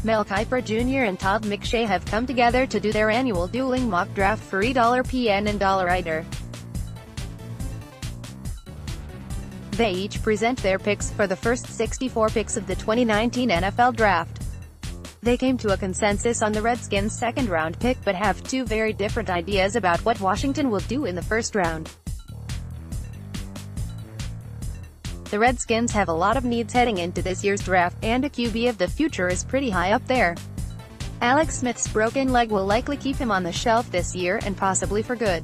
Mel Kiper Jr. and Todd McShay have come together to do their annual dueling mock draft for E PN in IDER. They each present their picks for the first 64 picks of the 2019 NFL Draft. They came to a consensus on the Redskins' second-round pick but have two very different ideas about what Washington will do in the first round. The Redskins have a lot of needs heading into this year's draft, and a QB of the future is pretty high up there. Alex Smith's broken leg will likely keep him on the shelf this year, and possibly for good.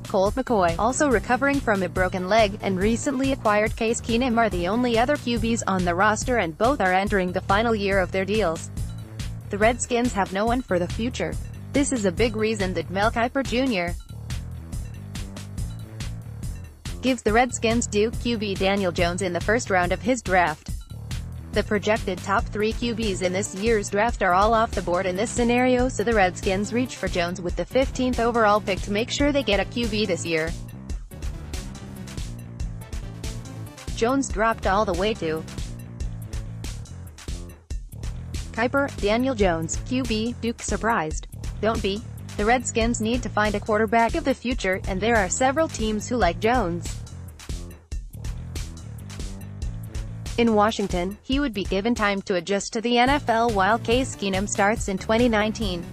Colt McCoy, also recovering from a broken leg, and recently acquired Case Keenum are the only other QBs on the roster, and both are entering the final year of their deals. The Redskins have no one for the future. This is a big reason that Mel Kiper Jr. gives the Redskins Duke QB Daniel Jones in the first round of his draft. The projected top 3 QBs in this year's draft are all off the board in this scenario, so the Redskins reach for Jones with the 15th overall pick to make sure they get a QB this year. Jones dropped all the way to Kiper. Daniel Jones, QB, Duke surprised? Don't be. The Redskins need to find a quarterback of the future, and there are several teams who like Jones. In Washington, he would be given time to adjust to the NFL while Case Keenum starts in 2019.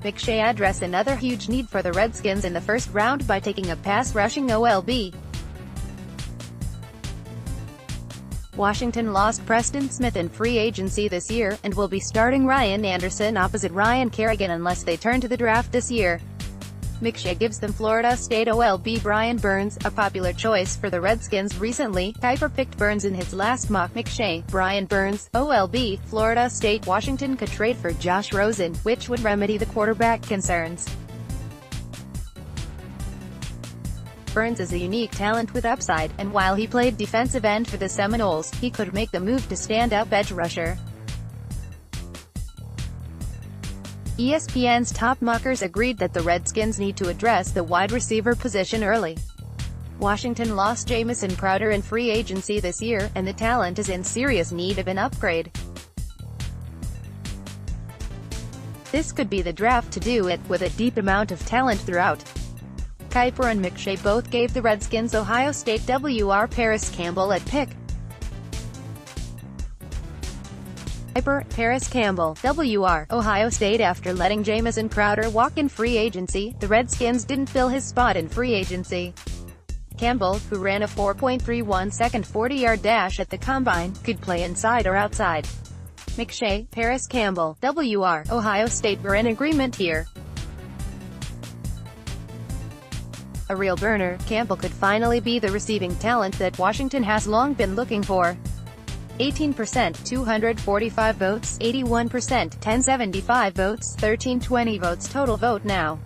McShay addressed another huge need for the Redskins in the first round by taking a pass-rushing OLB. Washington lost Preston Smith in free agency this year, and will be starting Ryan Anderson opposite Ryan Kerrigan unless they turn to the draft this year. McShay gives them Florida State OLB Brian Burns, a popular choice for the Redskins recently. Kiper picked Burns in his last mock. McShay, Brian Burns, OLB, Florida State. Washington could trade for Josh Rosen, which would remedy the quarterback concerns. Burns is a unique talent with upside, and while he played defensive end for the Seminoles, he could make the move to stand-up edge rusher. ESPN's top mockers agreed that the Redskins need to address the wide receiver position early. Washington lost Jamison Crowder in free agency this year, and the talent is in serious need of an upgrade. This could be the draft to do it, with a deep amount of talent throughout. Kiper and McShay both gave the Redskins Ohio State WR Paris Campbell at pick. Kiper, Paris Campbell, WR, Ohio State. After letting Jamison Crowder walk in free agency, the Redskins didn't fill his spot in free agency. Campbell, who ran a 4.31-second 40-yard dash at the Combine, could play inside or outside. McShay, Paris Campbell, WR, Ohio State were in agreement here. A real burner, Campbell could finally be the receiving talent that Washington has long been looking for. 18%, 245 votes, 81%, 1075 votes, 1320 votes total. Vote now.